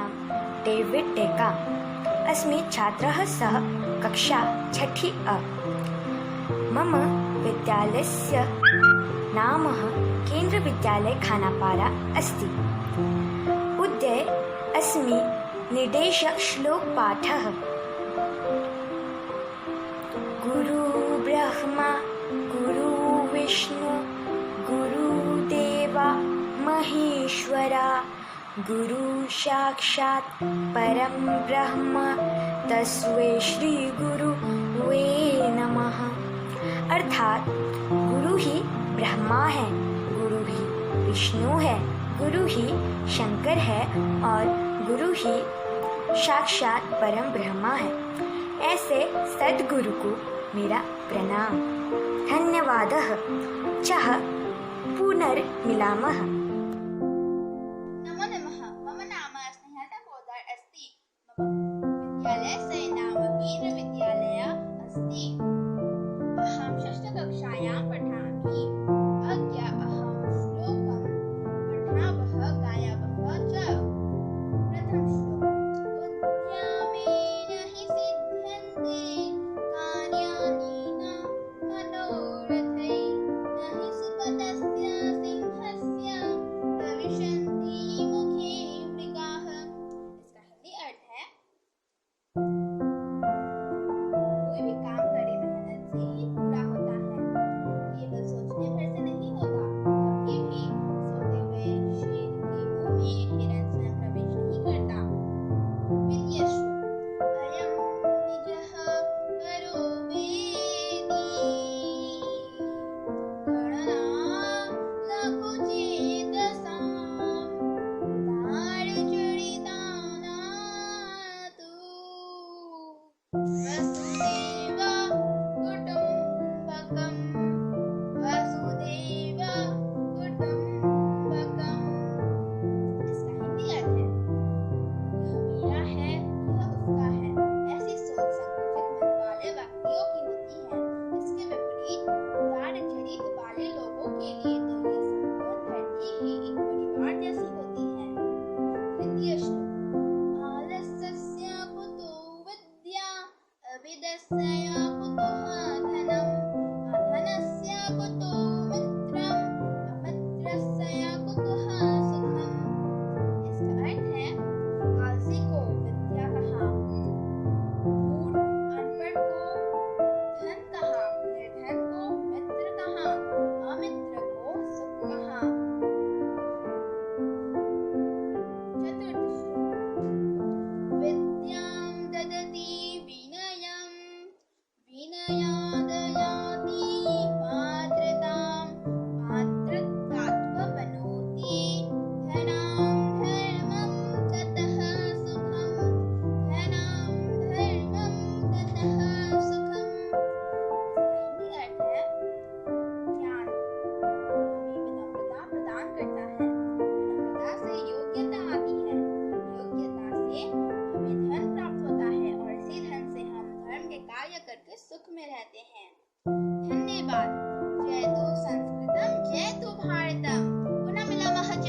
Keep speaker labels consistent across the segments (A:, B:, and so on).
A: नाम डेविड डेका। अस्मि छात्रः सः कक्षा 6 अ। मम विद्यालयस्य नाम केन्द्रविद्यालय खानापारा अस्ति। उद्ये अस्मि निर्देशश्लोकपाठः। गुरु ब्रह्मा गुरु विष्णु गुरुदेवा महेश्वरा गुरु साक्षात् परम ब्रह्म तस्मै श्री गुरुवे नमः। अर्थात गुरु ही ब्रह्मा है, गुरु ही विष्णु है, गुरु ही शंकर है और गुरु ही साक्षात परम ब्रह्मा है। ऐसे सद्गुरु को मेरा प्रणाम। धन्यवादः। चः पुनर्मिलामः।
B: नमो नमः। मम नाम स्नेहलता पोद्दार अस्ति। मम विद्यालयस्य नाम केन्द्रविद्यालयः अस्ति। अहं षष्ठकक्षायां पठामि। अद्य अहं श्लोकं पठावः गायावः च। प्रथम श्लोक। उद्यमेन हि सिद्ध्यन्ते कार्याणि न मनोरथैः न हि सुपदस्य सिंहस्य प्रविशन्ति मुखे मृगाः। इसका हिंदी अर्थ है, कोई भी काम करे मेहनत से ही पूरा होता है, केवल सोचने भर से नहीं होता। कभी भी सोते हुए शेर के मुंह में हिरन स्वयं प्रवेश नहीं करता। द्वितीय श्लोक। अयं निजः परो वेदी गणना लघुचेतसां दारुचरितानातु वसुदेव कुटुम्बकम् वसुदेव कुटुम्बकम्। इसका हिंदी अर्थ है, यह मेरा है, यह उसका है। ऐसी सोच संकुचित मन वाले व्यक्तियों की होती है। इसके विपरीत उदार चरित वाले लोगों के लिए तो ये संपूर्ण धरती ही एक परिवार जैसी होती है। तृतीय श्लोक। आलस्यस्य कुतो विद्या अविद्यस्य कुतो धनम् अधनस्य कुतो मित्रम् अमित्रस्य कुतो सुखम्। इसका अर्थ है, आलसी को विद्या कहा, मूर्ख अनपढ़ को धन कहा, निर्धन को मित्र कहा, अमित्र को सुख कहा। चतुर्थ श्लोक। विद्यां ददति विनयं विनयादयाति पात्रतां पात्रतात्वपनोति धनं धर्मं ततः सुखं धनं धर्मं ततः सुखं। इसका हिंदी अर्थ है, ज्ञान हमें विनम्रता प्रदान करता है, विनम्रता से योग्यता आती है, योग्यता से हमें धन प्राप्त होता है और इसी धन से हम धर्म के कार्य करके सुख में रहते हैं। धन्यवाद। जयतु संस्कृतम जयतु भारतम। पुनः मिलामः च।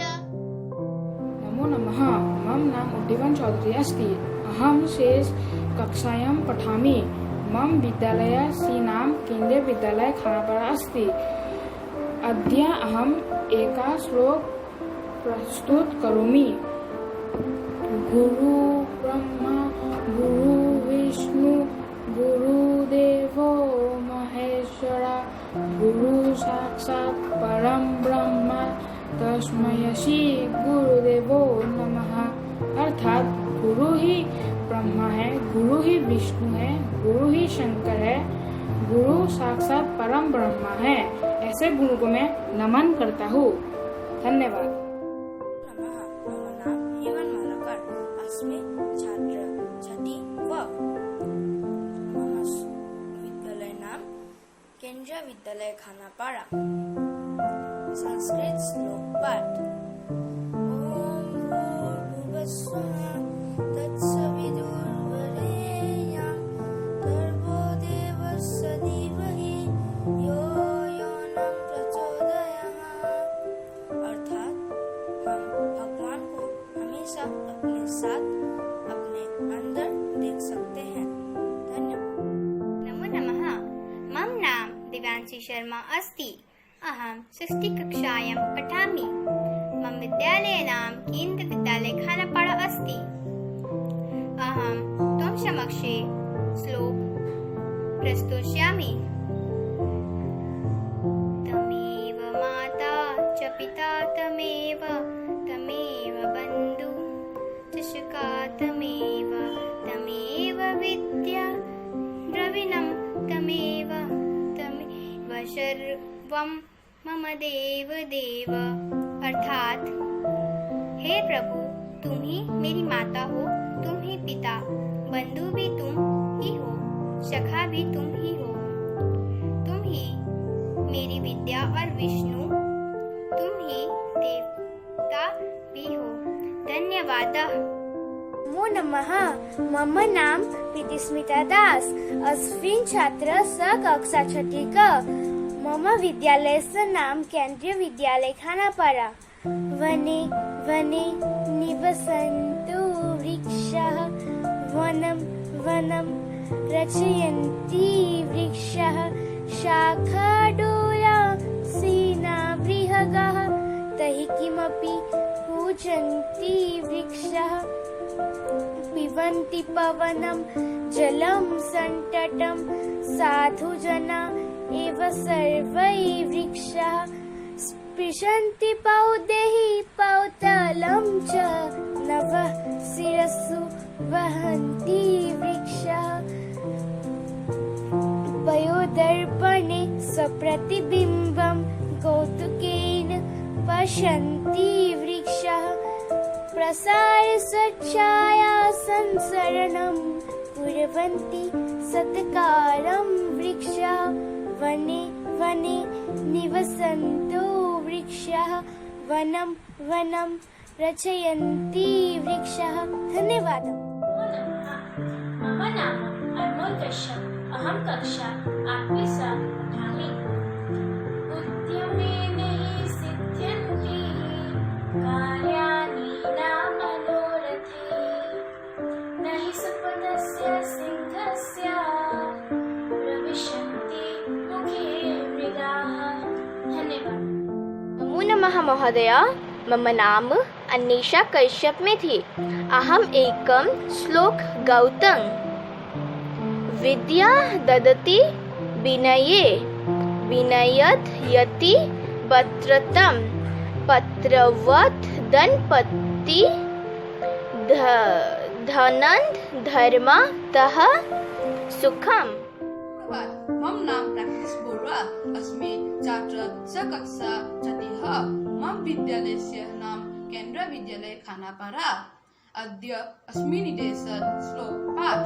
C: नमो नमः। मम नाम उड्डीवन चौधरी अस्ति। अहं शेष कक्षायां पठामि। मम विद्यालयस्य नाम केन्द्रीय विद्यालय खानापारा अस्ति। अद्य अहम् एका श्लोक प्रस्तुत करोमि। गुरु ब्रह्मा गुरु विष्णु गुरुदेवो महेश्वरा गुरु साक्षात् परम ब्रह्म तस्मै श्री गुरुदेवो नमः। अर्थात गुरु ही ब्रह्मा है, गुरु ही विष्णु है, गुरु ही शंकर है, गुरु साक्षात परम ब्रह्मा है। ऐसे गुरु को मैं नमन करता हूँ। धन्यवाद।
A: नमः। मम नाम हेमन मालाकर। अस्मि छात्र 6 व। मम विद्यालय नाम केन्द्रीय विद्यालय खानापारा। संस्कृत श्लोक पाठ। ओम भूर्भुवस्सुः तत्सवितुर्वरेण्यं भर्गो देवस्य धीमहि यो यो न प्रचोदयात्। अर्थात हम भगवान को हमेशा हमेशा अपने साथ, अपने अंदर देख सकते हैं। धन्यवाद।
D: नमो नमः। मम नाम दिव्यांशी शर्मा अस्ति। अहं 6ठी कक्षायां पठामि। मम विद्यालये नाम केन्द्रविद्यालय खानापाड़ा अस्ति। अहं त्वं समक्षे श्लोक प्रस्तुष्यामि। तमेव माता च पिता तमेव बन्धु च सखा तमेव विद्या द्रविणं तमेव सर्वं मम देव देव। अर्थात, हे प्रभु, तुम ही मेरी माता हो, तुम ही पिता, बंधु भी तुम ही हो, सखा भी तुम ही हो, तुम ही मेरी विद्या और विष्णु, तुम ही देवता भी हो। धन्यवाद।
E: नमो नमः। मम नाम प्रीतिस्मिता दास। अस्मिन् छात्र स कक्षा 6ठी क। मम विद्यालयस्य नाम केन्द्रीय विद्यालय खानापाड़ा। वने वने निवसन्तु वृक्षाः, वनं वनं रचयन्ति वृक्षाः, शाखाडोला सीनावृहगाः, तैः किमपि पूजन्ति वृक्षाः, पिबन्ति पवनं जलं सन्ततं, साधुजना एव सर्वै वृक्षाः, स्पृशन्ति पौदैः पौतलं च, नवः शिरसु वहन्ति वृक्षाः, पयोदर्पणे स्वप्रतिबिम्बं कौतुकेन पश्यन्ति वृक्षाः, प्रसारस्वच्छाया संसरणं कुर्वन्ति सत्कारं वृक्षाः, वने वने निवसन्तु वृक्षाः, वनं वनं रचयन्ति वृक्षाः। धन्यवादः।
F: मम नाम अनमोल कश्यप। अहं कक्षा 8वीं पठामि। उद्यमेन हि सिद्ध्यन्ति कार्याणि न मनोरथे, न हि सुपदस्य सिंहस्य प्रविशन्ति मुखे मृगाः। धन्यवाद।
G: नमो नमः महोदय। मम नाम अन्वेषा कश्यप में थी। अहम एकम श्लोक गौतम। विद्या ददति विनये, विनयत यति पत्रतम, पत्रवत धनपति, धनंद धर्मतः सुखम।
H: मम नाम प्रैक्टिस बोरा अस्मि छात्र कक्षा 6ठी। मम विद्यालयस्य नाम केन्द्रीय विद्यालय खानापाड़ा। अद्य अस्मिन् निदेशः श्लोक पाठ।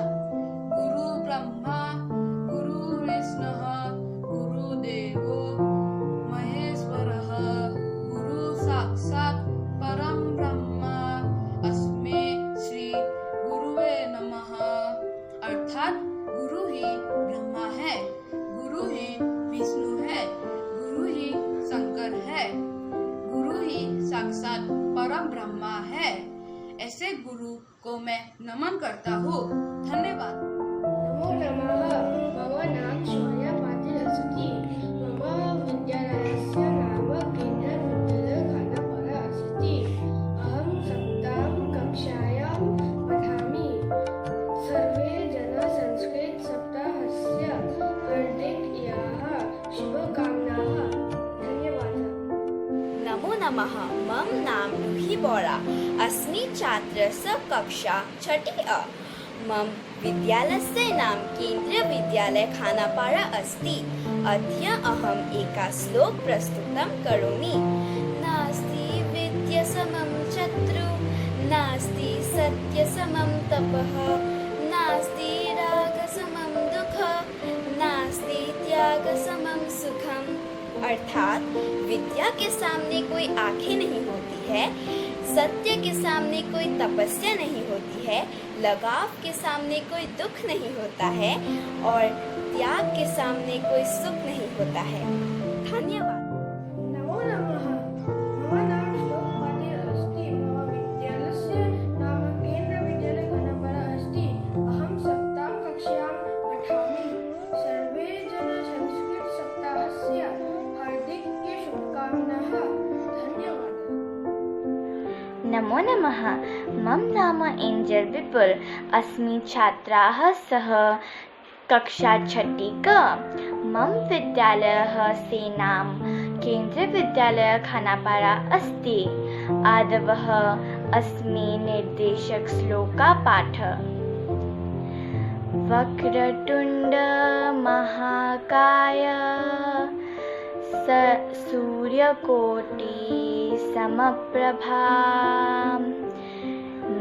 H: गुरु ब्रह्मा गुरु विष्णुः गुरुदेवो महेश्वरः, गुरु साक्षात् परं ब्रह्म, अस्मै श्री गुरुवे नमः। अर्थात, गुरु ही ब्रह्मा है, गुरु ही विष्णु है, गुरु ही शंकर है, गुरु ही साक्षात परम ब्रह्मा है। ऐसे गुरु को मैं नमन करता हूँ। धन्यवाद।
I: नमो नमः। मम नाम शौर्या पाटिल अस्ति। मम विद्यालयस्य नाम केन्द्रीय विद्यालय खानापाड़ा अस्ति। अहं 7ठां कक्षायां पठामि। सर्वे जनाः संस्कृत सप्ताहस्य हार्दिकाः शुभकामनाः। धन्यवादः।
G: नमो नमः। मम नाम रूही बोरा अस्मि छात्र कक्षा 6ठी अ। मम विद्यालयस्य नाम केन्द्रीय विद्यालय खानापाड़ा अस्ति। अद्य अहम् एका श्लोक प्रस्तुतं करोमि। नास्ति विद्या समं शत्रु, नास्ति सत्य समं तपः, नास्ति राग समं दुःख, नास्ति त्याग समं सुखम। अर्थात, विद्या के सामने कोई आंखें नहीं होती है, सत्य के सामने कोई तपस्या नहीं होती है, लगाव के सामने कोई दुख नहीं होता है और त्याग के सामने कोई सुख नहीं होता है। धन्यवाद।
I: नमो नमः। मम नाम श्लोक पाटिल अस्ति। मम विद्यालयस्य
E: नमः। मम नाम एञ्जल् विपुल। अस्मि छात्राः सह कक्षा 6 क। मम विद्यालयः सेनां केन्द्रीयविद्यालय खानापारा अस्ति। आदवः अस्मि निर्देशक श्लोका पाठ। वक्रतुण्ड महाकाय सूर्यकोटि समप्रभा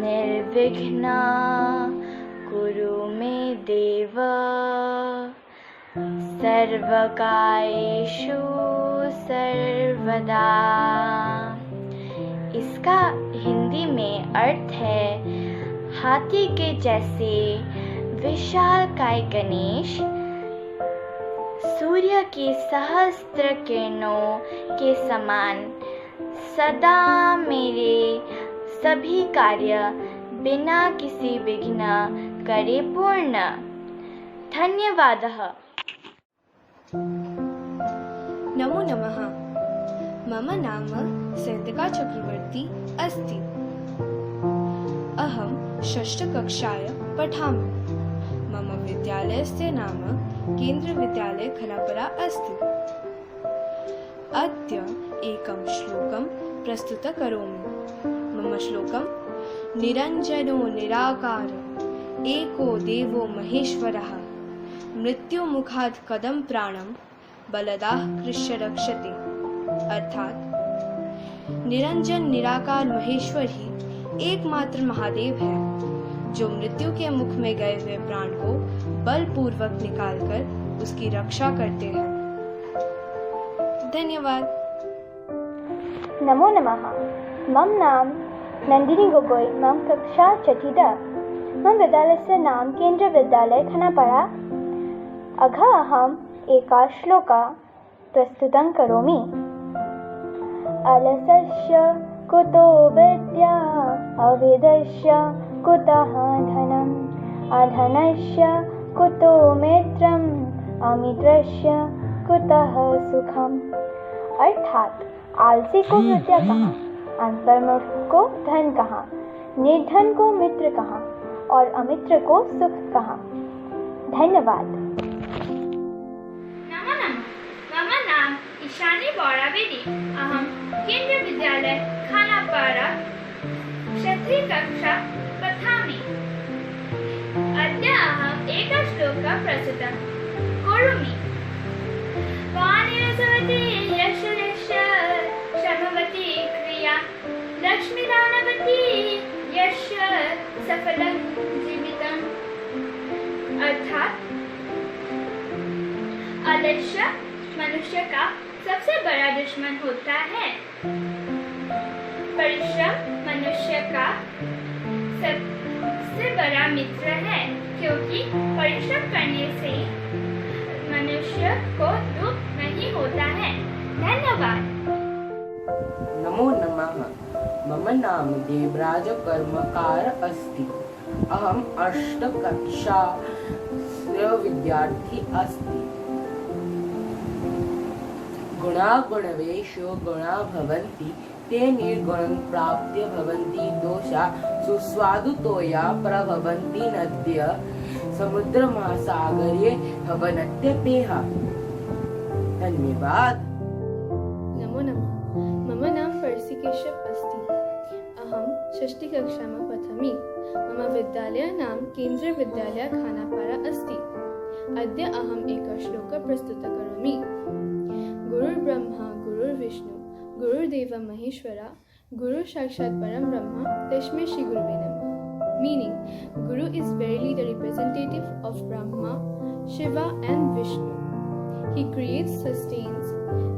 E: निर्विघ्न कुरु मे देव सर्वकार्येषु सर्वदा। इसका हिंदी में अर्थ है, हाथी के जैसे विशालकाय गणेश सूर्य की सहस्त्र किरणों के समान सदा मेरे सभी कार्य बिना किसी विघ्न करे पूर्ण। धन्यवादः।
J: नमो नमः। मम नाम सैन्तिका चक्रवर्ती अस्ति। अहं षष्ठकक्षायां पठामि। मम विद्यालयस्य नाम केन्द्रीयविद्यालय खानापारा अस्ति। अद्य एकं श्लोकं प्रस्तुतकरोमि। मम श्लोकं निरञ्जनो निराकार एको देवो महेश्वरः मृत्युमुखात् कदं प्राणं बलदाः कृष्य रक्षते। अर्थात निरंजन निराकार महेश्वर ही एकमात्र महादेव है जो मृत्यु के मुख में गए हुए प्राण को बलपूर्वक निकालकर उसकी रक्षा करते हैं। धन्यवाद।
E: नमो नमः। मम नाम नंदिनी गोगोई। मम कक्षा 6 मम विद्यालयस्य नाम केन्द्रीयविद्यालय खानापारा। अघ अहम् एका श्लोका प्रस्तुतं करोमि। अलसस्य कुतो विद्या अविदस्य कुतः धनम् अधनस्य कुतो मित्रम् अमित्रस्य कुतः सुखम्। अर्थात आलसी को विद्या कहाँ, अंतर्मुख को धन कहाँ, निर्धन को मित्र कहाँ और अमित्र को सुख कहाँ। धन्यवाद।
D: नमो नमः। मम नाम ईशानी बौरावेदी। अहं केन्द्रीयविद्यालय खानापारा 6ठी कक्षा पठामि। अद्य अहम् एकं श्लोकं प्रस्तुतं करोमि। वाणीरसवती यशस्य क्षमवती क्रिया लक्ष्मीदानवती यस्य सफलं जीवितम्। अर्थात आलस्य मनुष्य का सबसे बड़ा दुश्मन होता है। परिश्रम मनुष्य का सबसे बड़ा मित्र है, क्योंकि परिश्रम करने से मनुष्य को दुख नहीं होता है। धन्यवाद।
K: नमो नमः। मम नाम देवराज कर्मकार अस्ति। अहम् 8ठ कक्षा विद्यार्थी अस्ति। गुणा गुणवेशो गुणा भवन्ति ते निर्गुणं प्राप्य भवन्ति दोषा सुस्वादुतोया प्रभवन्ति नद्य समुद्रमहासागरे भवन्त्यपेह। धन्यवाद।
L: नमो नमः। मम नाम पर्सिकेशव अस्ति। अहं 6ठी कक्षायां पठामि। मम विद्यालयः नाम केन्द्रीयविद्यालय खानापारा अस्ति। अद्य अहम् एकं श्लोकं प्रस्तुतं करोमि। गुरुर्ब्रह्मा गुरुर्विष्णु गुरुर्देव Maheshwara Guru Sakshat Param Brahma Tashmai Shri Guruve Namah. Meaning, Guru is verily the representative of Brahma, Shiva and Vishnu. He creates, sustains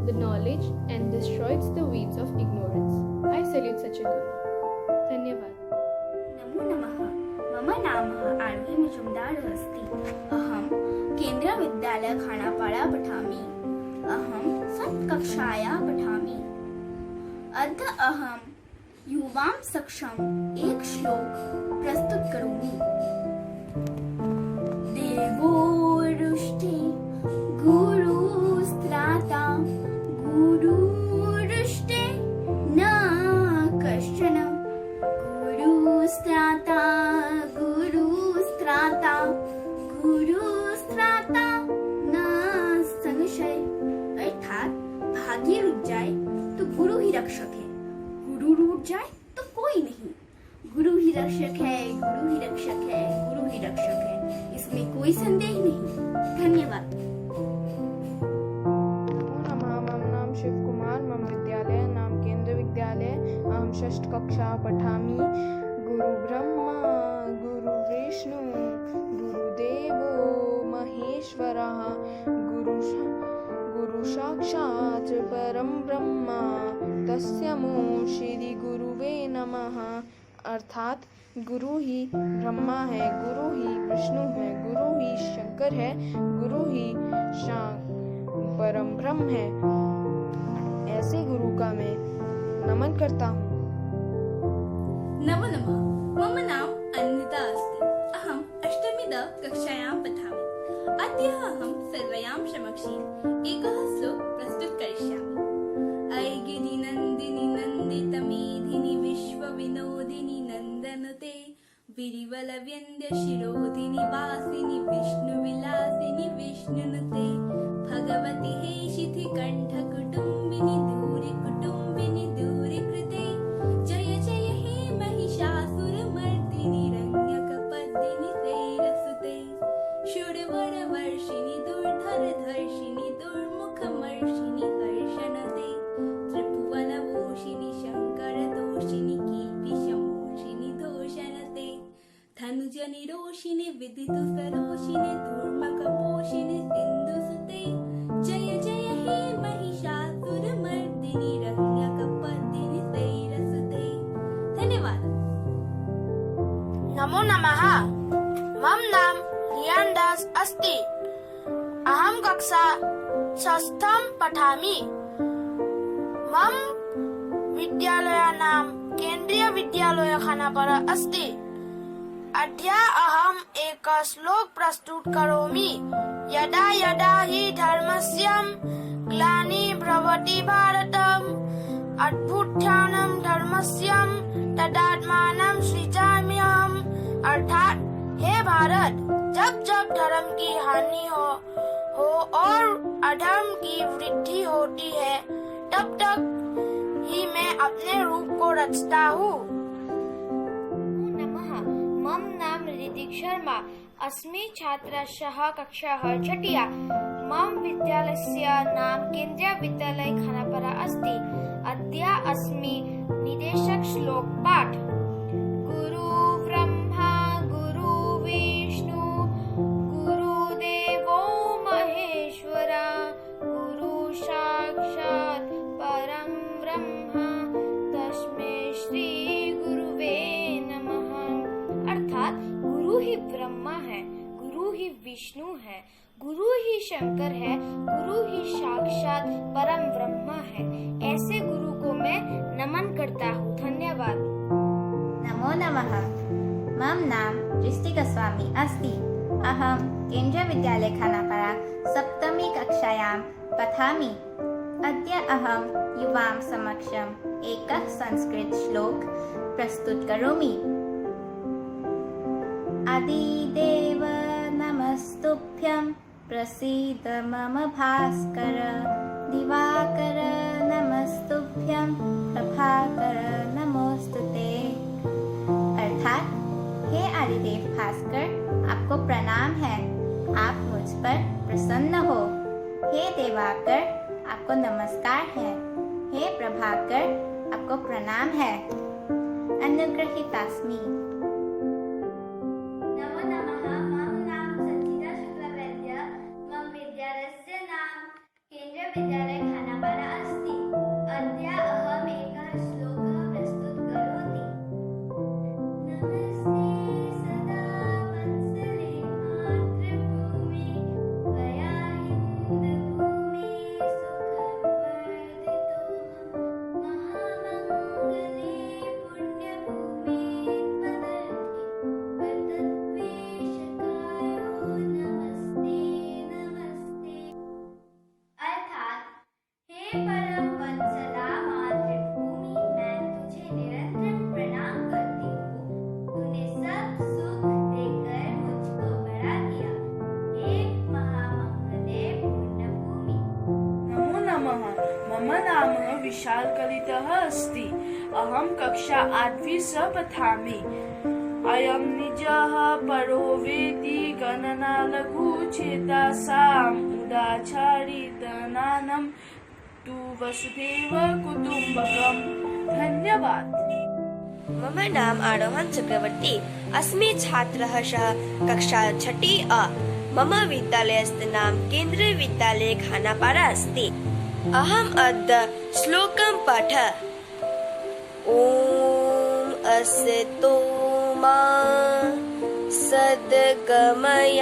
L: the knowledge and destroys the weeds of ignorance. I salute such a Guru. Dhanyavad.
A: नमो नमः। मम नामः RV Majumdar अस्ति। अहं केन्द्रीय विद्यालय खानापारा पठामि। अहं 7th कक्षायां पठामि। अद्य अहं युवां सक्षम एक श्लोक प्रस्तुत करोमि। देवोरुष्टि गुरुस्त्राता गुरुरुष्टे न कश्चन
G: ही रक्षक है, गुरु ही रक्षक है, गुरु ही रक्षक है, इसमें कोई संदेह नहीं। धन्यवाद।
C: नमो नमः। मम नाम शिव कुमार। मम विद्यालय नाम केंद्र विद्यालय। अहम षष्ठ कक्षा पठामि। गुरु ब्रह्मा गुरु विष्णु गुरुदेवो महेश्वरः गुरु साक्षात् परम ब्रह्मा तस्मै श्री गुरुवे नमः। अर्थात गुरु ही ब्रह्मा है, गुरु ही विष्णु है, गुरु ही शंकर है, गुरु ही परम ब्रह्म है। ऐसे गुरु का मैं नमन करता हूँ।
M: नमो नमः। मम नाम अन्विता अस्ति। अहम् अष्टमीद कक्षायां पठामि। अद्य अहं सर्वेषां समक्षे एकः श्लोक प्रस्तुत करिष्यामि। ऐगिरि नन्दिनि नन्दितमेधिनि विश्वविनोदिनि नन्दनुते विरिवलव्यन्द्य शिरोधिनि वासिनि विष्णुविलासिनि विष्णुनुते भगवति हेशिथि कण्ठ कुटुम्बिनि दूरे कुटुम्बिनि दूरे कृते जय जय हे महिषासुरमर्दिनि रण्यकपद्दिनि तैरसुते शूरवरवर्षिणि दुर्धरधर्षिणि दुर्मुखमर्षिणि हर्षणते त्रिभुवनभूषिणि शङ्करदोषिणि कीर्तिशमोषिणि दोषणते धनुजनिरोषिणि विदितुसरोषिणि धूर्मकपोषिणि सिन्धुसुते जय जय हे महिषासुरमर्दिनि रण्यकपद्दिनि तैरसुते। धन्यवाद।
A: नमो नमः। मम नाम रियान दास अस्ति। अहं कक्षा षष्ठं पठामि। मम विद्यालय नाम केंद्रीय विद्यालय खानापारा अस्ति। अद्य अहम् एक श्लोक प्रस्तुत करोमि। यदा यदा हि धर्मस्य ग्लानिर्भवति भारतम् अभ्युत्थानं धर्मस्य तदात्मानं सृजाम्यहम्। अर्थात हे भारत, जब जब धर्म की हानि हो और अधर्म की वृद्धि होती है, तब तक ही मैं अपने रूप को रचता हूँ।
D: मम नाम ऋतिक शर्मा अस्मि छात्रः कक्षाः छठिया। मम विद्यालयस्य नाम केन्द्रीय विद्यालय खानापारा अस्ति। अद्य अस्मि निदेशक श्लोक पाठ। गुरु ब्रह्मा गुरु विष्णु गुरुदेवो महेश्वरा गुरु साक्षात् परम ब्रह्मा तस्मै श्री गुरुवे नमः। अर्थात गुरु ही ब्रह्मा है, गुरु ही विष्णु है, गुरु ही शंकर है, गुरु ही साक्षात परम ब्रह्मा है। ऐसे गुरु को मैं नमन करता हूँ। धन्यवाद।
B: नमो नमः। मम नाम दृष्टि गोस्वामी अस्ति। अहं केन्द्रीय विद्यालय खानापारा सप्तमी कक्षायां पठामि। अद्य अहं युवां समक्षम् एकः संस्कृत श्लोक प्रस्तुत करोमि। आदिदेव नमस्तुभ्यं प्रसीद मम भास्कर दिवाकर नमस्तुभ्यं प्रभाकर नमोस्तुते। अर्थात हे आदिदेव भास्कर, आपको प्रणाम है, आप मुझ पर प्रसन्न हो। हे दिवाकर, आपको नमस्कार है। हे प्रभाकर, आपको प्रणाम है। अनुग्रहीतास्मि।
E: विद्यालय खानापारा अस्ति। अद्य अहम् एकः श्लोकः प्रस्तुत करोमि। नमस्ते सदा वत्सले मातृभूमि त्वया हिन्दभूमि सुखवर्धितोऽहं महामङ्गले पुण्यभूमि त्वदर्थे वर्तद्वेषकायो नमस्ते नमस्ते। अर्थात हे परम वत्सला मातृभूमि, मैं तुझे निरंतर प्रणाम करती हूँ। तूने सब सुख देकर मुझको बड़ा किया। हे महामंगले पुण्यभूमि।
N: नमो नमः। मम नाम विशाल कलितः अस्ति। अहं कक्षा 8वीं पठामि अयं निजः परो वेति गणना लघुच्छेदासाम् उदाचारितनानं तु वसुधैव कुटुम्बकम्। धन्यवाद।
G: मम नाम आरोहण चक्रवर्ती अस्मि छात्रः सह कक्षा 6 अ मम विद्यालयस्य नाम केन्द्रीय विद्यालय खानापारा अस्ति। अहम् अद्य श्लोकं पठ। ॐ असतो मा सद्गमय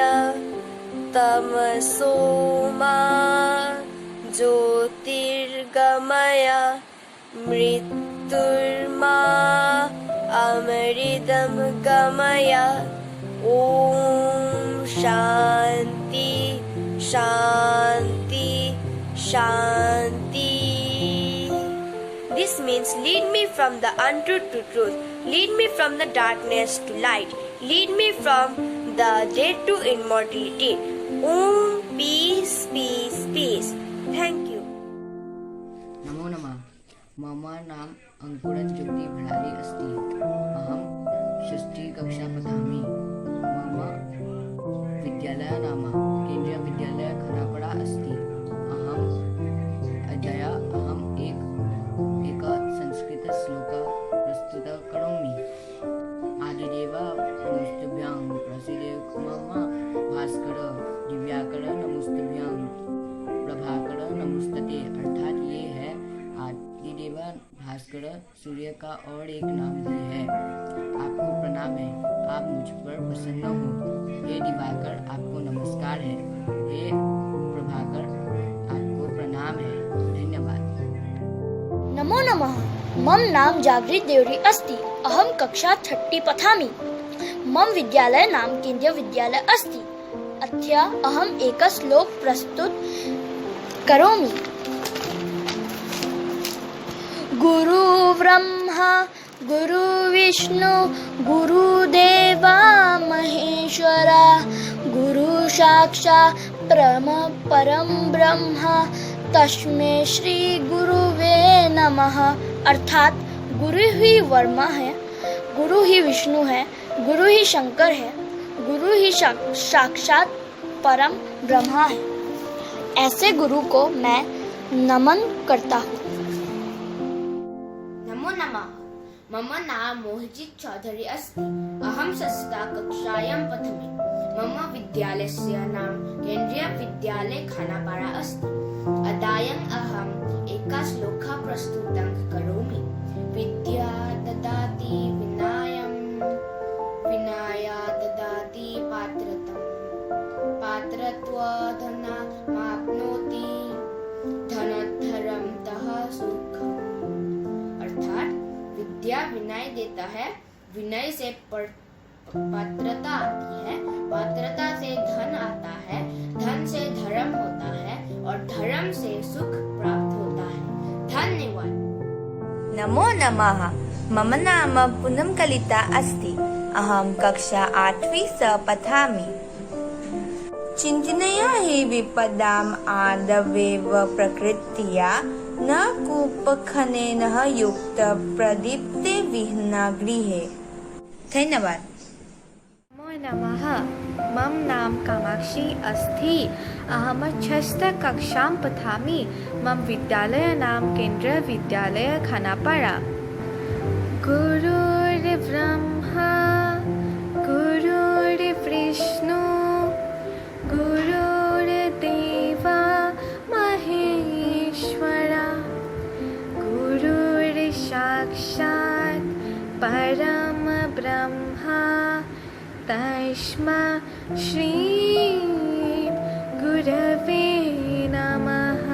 G: तमसो मा ज्योतिर्गमय मृत्युर्मा अमृतं गमय। ॐ शान्ति शान्ति शान्ति। This means lead me from the untruth to truth, lead me from the darkness to light, lead me from the death to immortality. Om peace peace peace. Thank you.
K: नमो नमः। मम नाम अंकुरन् ज्योति भडाली अस्ति। अहं 6ठी कक्षा पठामि। मम विद्यालयः नाम केन्द्रीय विद्यालय खानापारा अस्ति। अहम् एक संस्कृत श्लोक प्रस्तुत करोमि। आदिदेव नमस्तुभ्यां प्रसीदेव मम भास्कर दिव्याकर नमस्तुभ्यां प्रभाकर नमस्तते। अर्थात ये है आदिदेव भास्कर सूर्य का और एक नाम भी है। आपको प्रणाम है, आप मुझ पर प्रसन्न हो। हे दिवाकर आपको नमस्कार है। हे प्रभाकर आपको प्रणाम है। धन्यवाद।
O: नमो नमः। मम नाम जागृत देवरी अस्ति। अहं कक्षा 6 पठामि। मम विद्यालय नाम केन्द्रीय विद्यालय अस्ति। अद्य अहम् एक श्लोक प्रस्तुत करोमि। गुरु ब्रह्मा गुरु विष्णु गुरुदेवा महेश्वरा गुरु साक्षात् परम ब्रह्मा तस्मै श्री गुरुवे नमः। अर्थात गुरु ही वर्मा है, गुरु ही विष्णु है, गुरु ही शंकर है, गुरु ही साक्षात परम ब्रह्मा है। ऐसे गुरु को मैं नमन करता हूँ।
A: नमो नमः। मम नाम मोहजित चौधरी अस्ति। अहं 6ठी कक्षायां पठामि। मम विद्यालयस्य नाम केन्द्रीय विद्यालय खानापारा अस्ति। अद्यं अहम् एकः श्लोकः प्रस्तुतं करोमि। विद्या ददाति विनयं विनया ददाति पात्रत्वं पात्रत्वात् धनमाप्नोति धनधरं सुखम्। अर्थात विद्या विनय देता है, विनय से पात्रता आती है, पात्रता से धन आता है, धन से धर्म होता है और धर्म से सुख प्राप्त होता है। धन्यवाद।
G: नमो नमः। मम नाम पूनम कलिता अस्ति। अहं कक्षा 8वीं पठामि। चिन्तनया हि विपदाम् आदवेव प्रकृत्या न कूपखनेन युक्त प्रदीप्ते विह्ना गृहे। धन्यवाद।
C: नमो नमः। मम नाम कामाक्षी अस्ति। अहं 6ठी कक्षां पठामि। मम विद्यालय नाम केन्द्रीय विद्यालय खानापारा। गुरुर्ब्रह्मा गुरुर्विष्णु गुरुर्देवा महेश्वरा गुरुर्साक्षात् परम ब्रह्मा तस्मै श्री गुरवे नमः।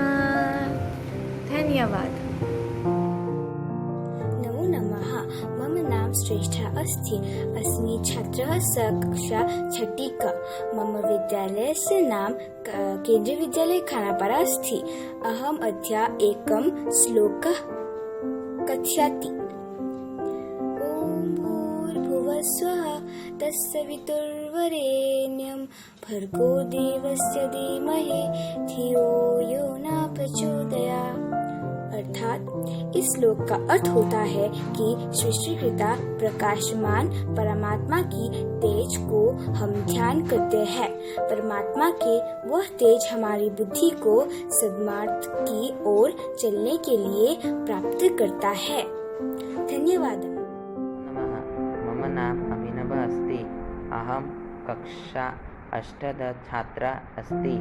C: धन्यवाद।
E: नमो नमः। मम नाम श्रेष्ठा अस्ति। अस्मि छात्रः कक्षा 6 क। मम विद्यालयस्य नाम केन्द्रीय विद्यालय खानापारा अस्ति। अहम् अद्य एकं श्लोकः कथयामि। ॐ भूर्भुवस्वः तत्सवितुर्वरेण्यं भर्गो देवस्य धीमहि धियो यो न प्रचोदयात्।
G: अर्थात इस श्लोक का अर्थ होता है कि सृष्टिकर्ता प्रकाशमान परमात्मा की तेज को हम ध्यान करते हैं। परमात्मा के वह तेज हमारी बुद्धि को सद्मार्ग की ओर चलने के लिए प्राप्त करता है। धन्यवाद।
P: नमः। मम नाम अभिनव अस्ति। अहम कक्षा 8 छात्रा अस्ति।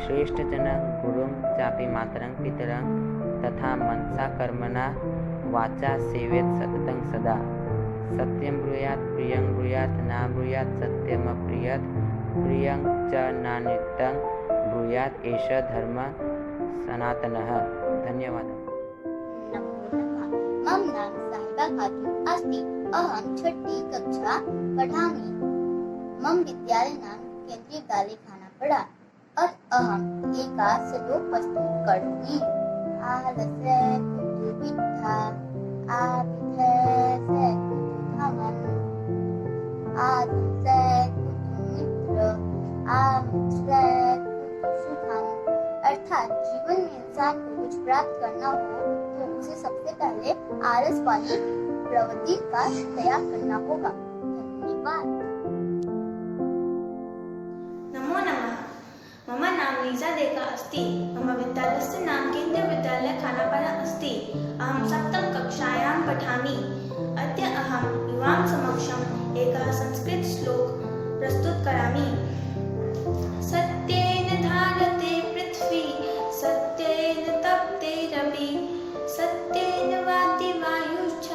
P: श्रेष्ठजन गुरुं चापि मातरं पितरं तथा मनसा कर्मणा वाचा सेवेत् सततं सदा। सत्यं ब्रूयात् प्रियं ब्रूयात् न ब्रूयात् सत्यमप्रियत् प्रियं च नान्यतं ब्रूयात् एष धर्म सनातनः। धन्यवादः।
B: मम नाम साहिबा खातून अस्ति। अहं 6ठी कक्षा पठामि। मम विद्यालय नाम केंद्रीय विद्यालय खानापाड़ा और अहम एका श्लोक प्रस्तुत करोमि। आलस्य कुतु विद्या आविधस्य कुतु धमम् आदस्य कुतु मित्र आमित्र कुतु सुखम्। अर्थात जीवन में इंसान को कुछ प्राप्त करना हो तो उसे सबसे पहले आलस वाली प्रवृत्ति का त्याग करना होगा। धन्यवाद।
Q: नमो नमः। मम नाम लीजा देका अस्ति। मम विद्यालयस्य नाम केन्द्रीय विद्यालय खानापाड़ा अस्ति। अहं 7ठी कक्षायां पठामि। अद्य अहं युवां समक्षम् एकः संस्कृत श्लोक प्रस्तुत करामि। सत्येन धारते पृथ्वी सत्येन तप्ते रवि सत्येन वाति वायुश्च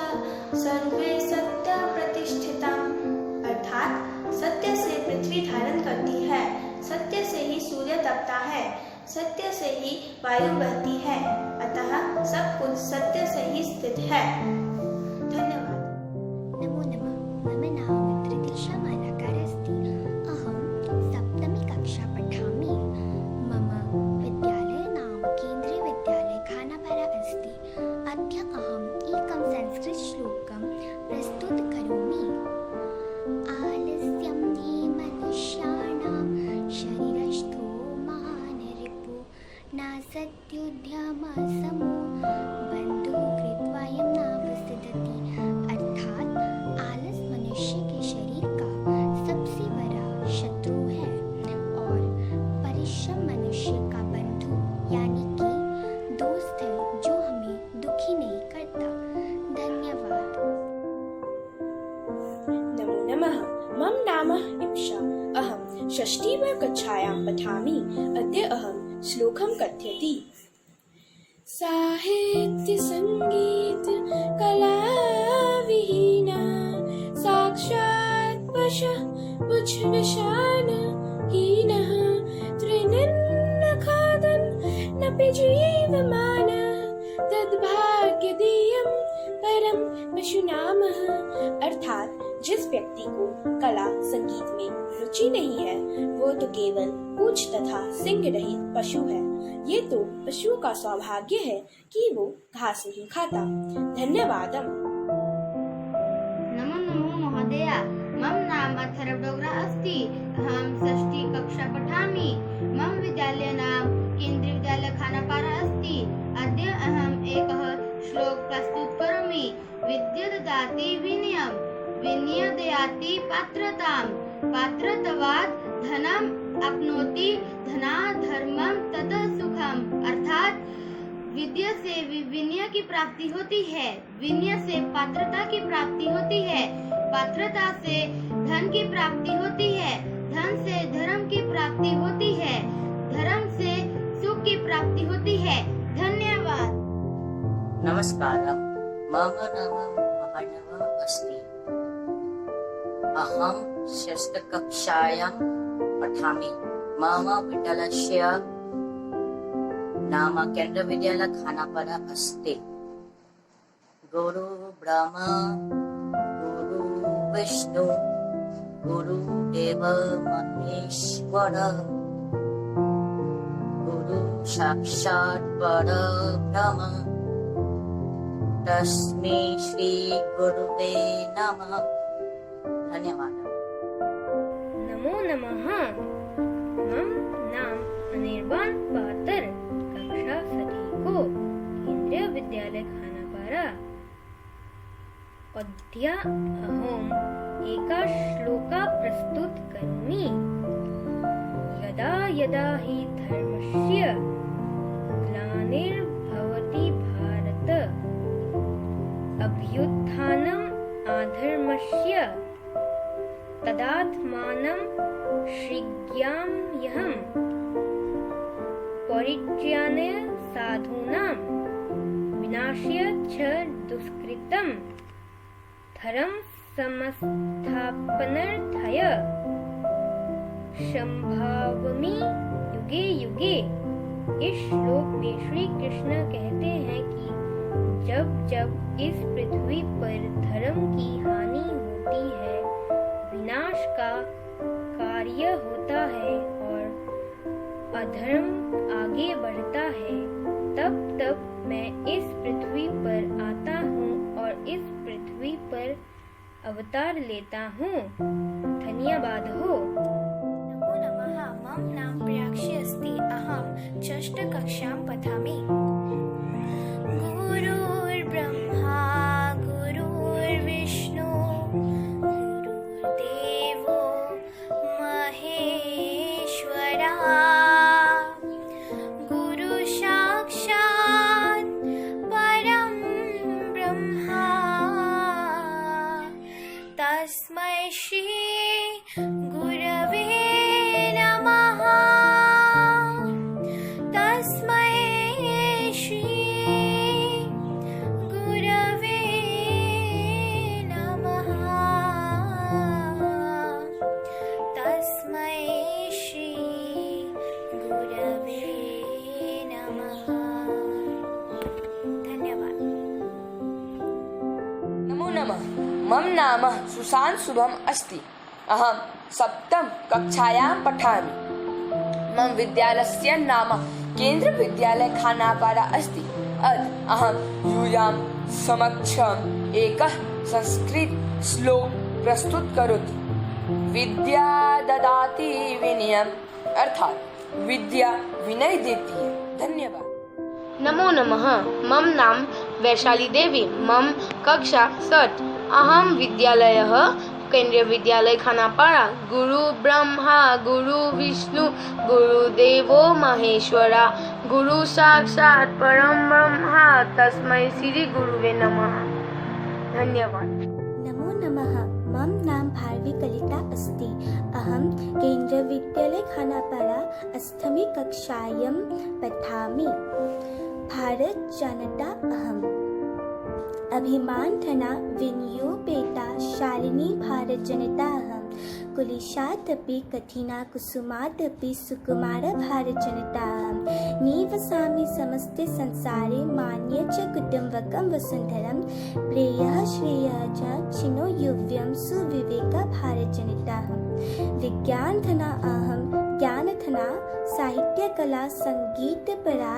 Q: सर्वे सत्य प्रतिष्ठितम्। अर्थात सत्य से पृथ्वी धारण करती है, सत्य से ही सूर्य तपता है, सत्य से ही वायु बहती है, अतः सब कुछ सत्य से ही स्थित है। धन्यवाद।
R: नमो नमः। मम नाम त्रिदिशा मालाकार अस्ति। अहं 7ठी कक्षा पठामि। मम विद्यालय नाम केन्द्रीय विद्यालय खानापाड़ा अस्ति। अद्य अहम् एकं संस्कृत श्लोकं प्रस्तुत करोमि। आलस्यं हि मनुष्याणां शरीरस्थो मानरिपु न सत्युद्यमसमो बन्धुकृत्वयं न प्रसिद्धति। अर्थात आलस मनुष्य के शरीर का सबसे बड़ा शत्रु है और परिश्रम मनुष्य का बंधु यानी कि दोस्त है जो हमें दुखी नहीं करता। धन्यवाद।
S: नमो नमः। मम नाम इप्षा। अहं 6ठी कक्षायां पठामि। अद्य अहं श्लोकं कथयति। साहित्य संगीत कला विहीना साक्षात् पशुः पुच्छविषाण हीनः तृणन्न खादन् नपि जीवमानः तद्भाग्यदीयं परम पशुनामः। अर्थात जिस व्यक्ति को कला संगीत में रुचि नहीं है वो तो केवल पूंछ तथा सिंग रहित पशु है। ये तो पशुओं का सौभाग्य है कि वो घास नहीं खाता। धन्यवादम।
D: नमो नमो महोदय। मम नाम अथर्व डोगरा अस्ति। अहं 6ठी कक्षा पठामि। मम विद्यालय नाम केन्द्रीय विद्यालय खानापाड़ा अस्ति। अद्य अहम् एकः श्लोक प्रस्तुत करोमि। विद्या ददाति विनयम् विनय दयाति पात्रताम् पात्रत्वात् धनम् अपनोति धनात् धर्मं तत सुखम्। अर्थात विद्या से विनय की प्राप्ति होती है, विनय से पात्रता की प्राप्ति होती है, पात्रता से धन की प्राप्ति होती है, धन से धर्म की प्राप्ति होती है, धर्म से सुख की प्राप्ति होती है। धन्यवाद।
K: नमस्कारः। मम नाम महानव अस्ति। अहं 6ठी कक्षायां पठामि। मम विद्यालयस्य नाम केन्द्रीय विद्यालय खानापाड़ा अस्ति। गुरु ब्रह्मा गुरु विष्णु गुरुदेव महेश्वर गुरु साक्षात् परब्रह्म तस्मै श्री गुरुवे नमः। धन्यवाद।
L: नमो नमः। मम नाम अनिर्बान पात्र कक्षा 6 को
D: विद्यालय खानापारा अद्य अहम् एका श्लोका प्रस्तुत करोमि। यदा यदा हि धर्मस्य ग्लानिर्भवति भारत अभ्युत्थानम् अधर्मस्य तदात्मानं सृजाम्यहम् परित्राणाय साधूनां विनाशाय च दुष्कृतं धर्म संस्थापनार्थाय संभवामि युगे युगे। इस श्लोक में श्री कृष्ण कहते हैं कि जब जब इस पृथ्वी पर धर्म की हानि होती है, विनाश का कार्य होता है और अधर्म आगे बढ़ता है, तब तब मैं इस पृथ्वी पर आता हूँ और इस पृथ्वी पर अवतार लेता हूँ। धन्यवाद हो।
T: नमो नमः। मम नाम प्रियाक्षी अस्ति। अहं षष्ठकक्षां पठामि। गुरुर्ब्रह्मा गुरुर्विष्णु गुरुर्देवो महेश्वरा गुरु साक्षात् परं ब्रह्मा तस्मै श्री गुरवे नमः। तस्मै श्री गुरवे नमः। तस्मै श्री गुरवे नमः। धन्यवाद।
U: नमो नमः। मम नाम सुशांत शुभम अस्ति। अहं सप्तम कक्षायां पठामि। मम विद्यालयस्य नाम केंद्र विद्यालय खानापारा अस्ति। अहं यूयां समक्षम् एकः संस्कृत श्लोक प्रस्तुत करोति। विद्या ददाति विनयम्, अर्थात विद्या विनय देती है। धन्यवाद।
V: नमो नमः। मम नाम वैशाली देवी। मम कक्षा 6। अहं विद्यालयः केंद्रीय विद्यालय खानापारा। गुरु ब्रह्मा गुरु विष्णु गुरुदेवो महेश्वरा गुरु साक्षात् परं ब्रह्मा तस्मै श्री गुरुवे नमः। धन्यवाद।
R: नमो नमः। मम नाम भारवी कलिता अस्ति। अहं केन्द्रीयविद्यालय खानापारा अष्टमी कक्षायां पठामि। भारत जनता अहम् अभिमान धना विनियोपेता शालिनी भारत जनता अहम् कुलिशादपि कठिना कुसुमादपि सुकुमार भारत जनता अहम् निवसामि समस्ते संसारे मान्य च कुटुम्बकं वसुन्धरं प्रेयः श्रेयः च चिनो युव्यं सुविवेक भारत जनता अहम् विज्ञान धना अहम् ज्ञानधना साहित्य कला संगीत परा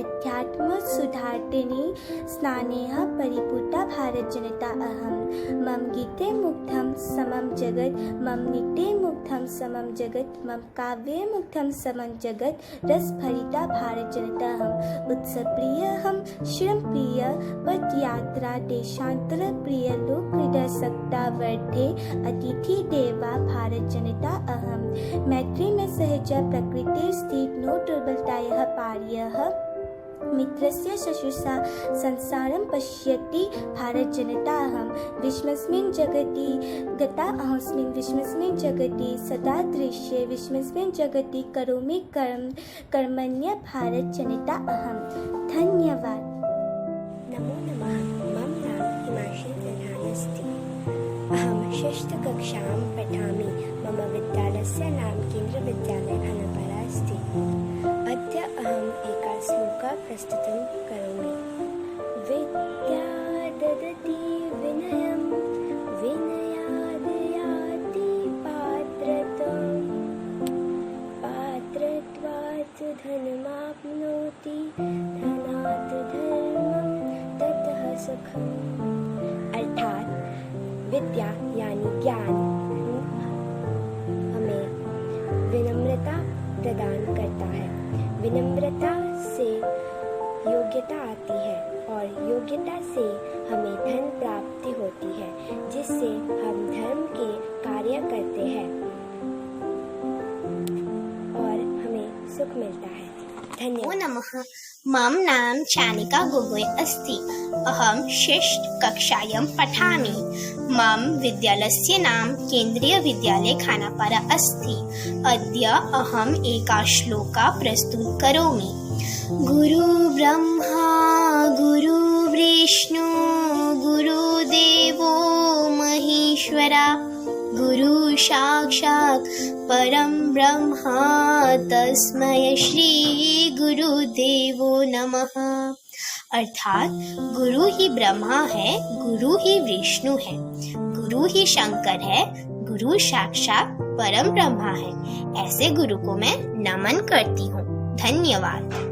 R: अध्यात्म सुधार्तिनी स्नानेह परिपूता भारत जनता अहम् मम गीते मुग्धं समं जगत् मम नृत्ये मुग्धं समं जगत् मम काव्ये मुग्धं समं जगत् रस भरिता भारत जनता अहम् उत्सव प्रिय हम श्रम प्रिय पदयात्रा देशांतर प्रिय लोक हृदय सक्ता वर्धे अतिथि देवा भारत जनता अहम् मैत्री में सहज प्रकृति स्थित नो दुर्बलतायः पार्यः मित्रस्य शुश्रूषा संसारं पश्यति भारत जनता अहम् विश्वस्मिन् जगति गता अहस्मिन् विश्वस्मिन् जगति सदा दृश्ये विश्वस्मिन् जगति करोमि कर्मण्य भारत जनता अहम् धन्यवाद।
W: नमो नमः। मम नाम हिमांशी प्रधान अस्ति। अहं षष्ठकक्षां पठामि। मम विद्यालयस्य नाम केन्द्रविद्यालय खानापारा अस्ति। अद्य अहम् एका श्लोका प्रस्तुतं करोमि। विद्या ददति विनयं विनयाद् याति पात्रत्वं पात्रत्वात् धनमाप्नोति धनात् धर्मं ततः सुखम्। अर्थात विद्या यानी ज्ञान हमें विनम्रता प्रदान करता है। विनम्रता से योग्य योग्यता आती है और योग्यता से हमें धन प्राप्ति होती है, जिससे हम धर्म के कार्य करते हैं और हमें सुख मिलता है।
D: नमो नमः। मम नाम चानिका गोगोई अस्ति। अहं षष्ठकक्षायां पठामि। मम विद्यालयस्य नाम केन्द्रीय विद्यालय खानापारा अस्ति। अद्य अहम् एका श्लोका प्रस्तुत करोमि। गुरु ब्रह्मा गुरु विष्णु गुरुदेवो महेश्वरा गुरु साक्षात् परम ब्रह्मा तस्मै श्री गुरुदेवो नमः। अर्थात गुरु ही ब्रह्मा है, गुरु ही विष्णु है, गुरु ही शंकर है, गुरु साक्षात परम ब्रह्मा है। ऐसे गुरु को मैं नमन करती हूँ। धन्यवाद।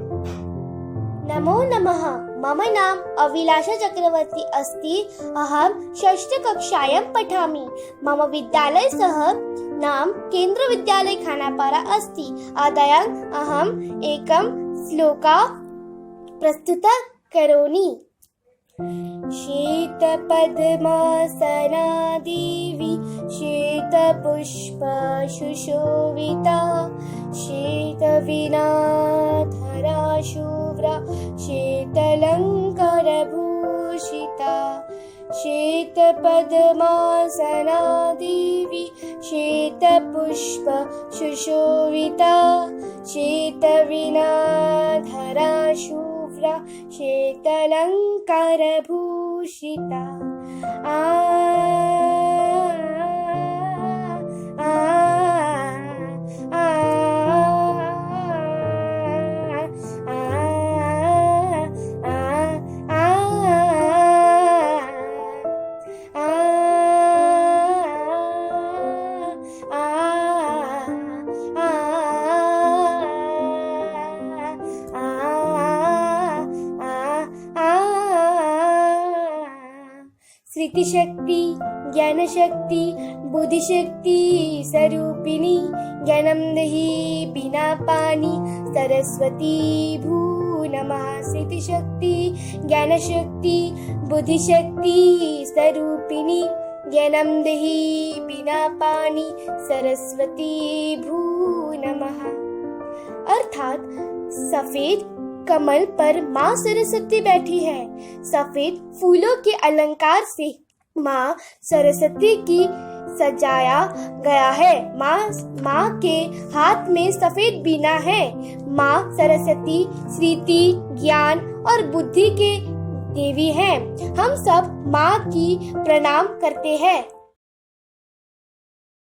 E: नमो नमः। मम नाम अभिलाषा चक्रवर्ती अस्ति। अहं षष्ठकक्षायां पठामि। मम विद्यालयस्य नाम केन्द्रीय विद्यालय खानापारा अस्ति। अद्य अहम् एकं श्लोका प्रस्तुत करोमि। श्वेतपद्मासना देवी श्वेतपुष्पा सुशोभिता श्वेतवीणाधरा शुभ्रा श्वेतालङ्कारभूषिता श्वेतपद्मासना देवी श्वेतपुष्प सुशोभिता श्वेतवीणाधरा शुभ्रा श्वेतालङ्कारभूषिता। स्मृति शक्ति ज्ञान शक्ति बुद्धि शक्ति स्वरूपिणी ज्ञानम दही बिना पानी सरस्वती भू नमः। स्मृति शक्ति ज्ञान शक्ति बुद्धि शक्ति स्वरूपिणी ज्ञानम दही बिना पानी सरस्वती भू नमः। अर्थात सफेद कमल पर माँ सरस्वती बैठी है। सफेद फूलों के अलंकार से माँ सरस्वती की सजाया गया है। माँ के हाथ में सफेद बीना है। माँ सरस्वती स्मृति ज्ञान और बुद्धि के देवी हैं। हम सब माँ की प्रणाम करते हैं।